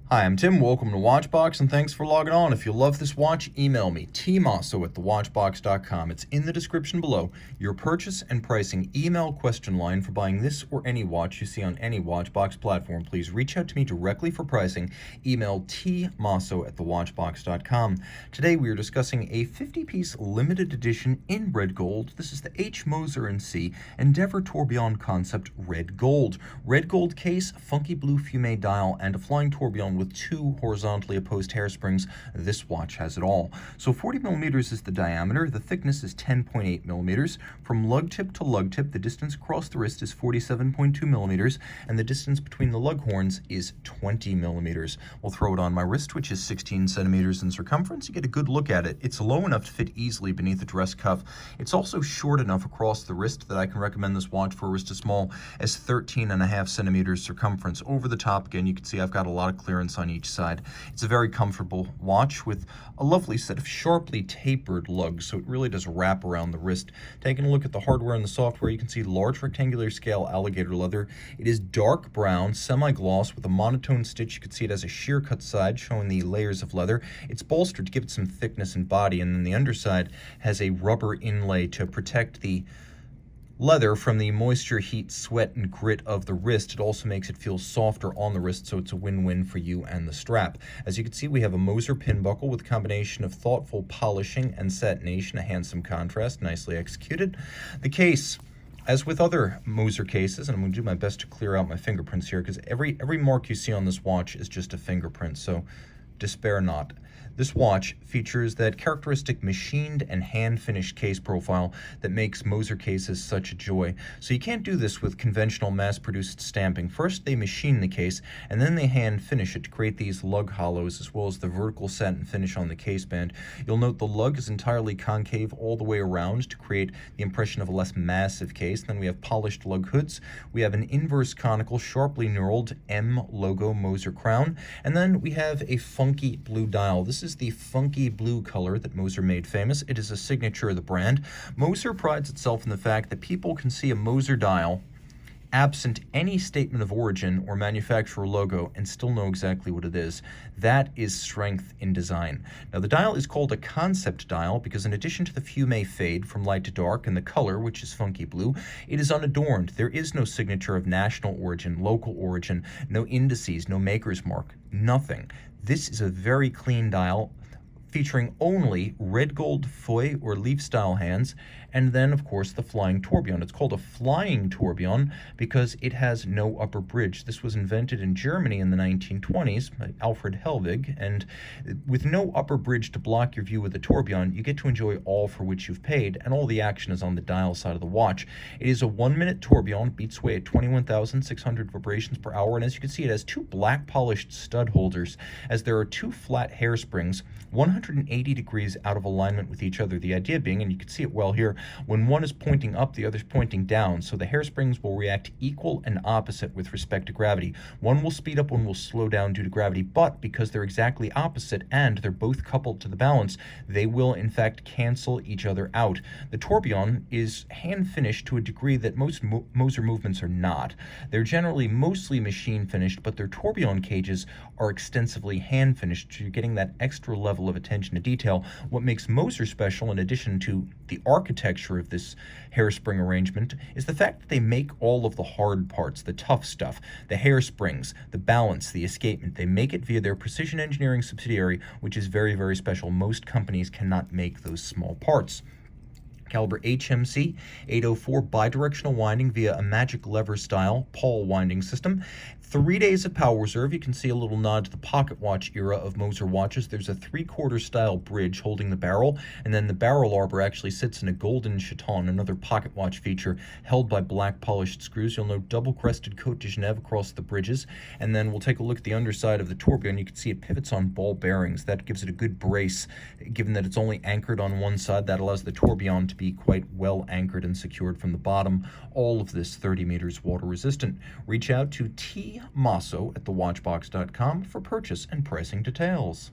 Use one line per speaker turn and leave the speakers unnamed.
Hi, I'm Tim. Welcome to Watchbox, and thanks for logging on. If you love this watch, email me, tmosso@thewatchbox.com. It's in the description below. Your purchase and pricing email question line for buying this or any watch you see on any Watchbox platform. Please reach out to me directly for pricing. Email tmosso@thewatchbox.com. Today we are discussing a 50-piece limited edition in red gold. This is the Moser Cie Endeavour Tourbillon concept red gold. Red gold case, funky blue fume dial, and a flying tourbillon with two horizontally opposed hairsprings. This watch has it all. So 40 millimeters is the diameter. The thickness is 10.8 millimeters. From lug tip to lug tip, the distance across the wrist is 47.2 millimeters, and the distance between the lug horns is 20 millimeters. We'll throw it on my wrist, which is 16 centimeters in circumference. You get a good look at it. It's low enough to fit easily beneath the dress cuff. It's also short enough across the wrist that I can recommend this watch for a wrist as small as 13.5 centimeters circumference. Over the top, again, you can see I've got a lot of clearance on each side. It's a very comfortable watch with a lovely set of sharply tapered lugs, so it really does wrap around the wrist. Taking a look at the hardware and the software, you can see large rectangular scale alligator leather. It is dark brown, semi-gloss with a monotone stitch. You can see it has a sheer cut side showing the layers of leather. It's bolstered to give it some thickness and body, and then the underside has a rubber inlay to protect the leather from the moisture, heat, sweat, and grit of the wrist. It also makes it feel softer on the wrist, so it's a win-win for you and the strap. As you can see, we have a Moser pin buckle with a combination of thoughtful polishing and satination, a handsome contrast, nicely executed. The case, as with other Moser cases, and I'm going to do my best to clear out my fingerprints here, because every mark you see on this watch is just a fingerprint, so despair not. This watch features that characteristic machined and hand-finished case profile that makes Moser cases such a joy. So you can't do this with conventional mass-produced stamping. First, they machine the case, and then they hand-finish it to create these lug hollows, as well as the vertical satin finish on the case band. You'll note the lug is entirely concave all the way around to create the impression of a less massive case. Then we have polished lug hoods. We have an inverse conical, sharply knurled M logo Moser crown, and then we have a funky blue dial. This is the funky blue color that Moser made famous. It is a signature of the brand. Moser prides itself in the fact that people can see a Moser dial absent any statement of origin or manufacturer logo and still know exactly what it is. That is strength in design. Now, the dial is called a concept dial because in addition to the fume fade from light to dark and the color, which is funky blue, it is unadorned. There is no signature of national origin, local origin, no indices, no maker's mark, nothing. This is a very clean dial featuring only red gold foy or leaf style hands, and then of course the flying tourbillon. It's called a flying tourbillon because it has no upper bridge. This was invented in Germany in the 1920s by Alfred Helwig, and with no upper bridge to block your view with the tourbillon, you get to enjoy all for which you've paid, and all the action is on the dial side of the watch. It is a 1-minute tourbillon, beats away at 21,600 vibrations per hour, and as you can see, it has two black polished stud holders, as there are two flat hairsprings 180 degrees out of alignment with each other. The idea being, and you can see it well here, when one is pointing up, the other is pointing down, so the hairsprings will react equal and opposite with respect to gravity. One will speed up, one will slow down due to gravity, but because they're exactly opposite and they're both coupled to the balance, they will in fact cancel each other out. The tourbillon is hand finished to a degree that most Moser movements are not. They're generally mostly machine finished, but their tourbillon cages are extensively hand finished, so you're getting that extra level of attention to detail. What makes Moser special, in addition to the architecture of this hairspring arrangement, is the fact that they make all of the hard parts, the tough stuff, the hairsprings, the balance, the escapement. They make it via their precision engineering subsidiary, which is very, very special. Most companies cannot make those small parts. Caliber HMC 804 bidirectional winding via a magic lever style Paul winding system. 3 days of power reserve. You can see a little nod to the pocket watch era of Moser watches. There's a 3/4 style bridge holding the barrel, and then the barrel arbor actually sits in a golden chaton, another pocket watch feature held by black polished screws. You'll note double crested Côte de Genève across the bridges, and then we'll take a look at the underside of the tourbillon. You can see it pivots on ball bearings. That gives it a good brace. Given that it's only anchored on one side, that allows the tourbillon to be quite well anchored and secured from the bottom. All of this 30 meters water resistant. Reach out to Tim Mosso at thewatchbox.com for purchase and pricing details.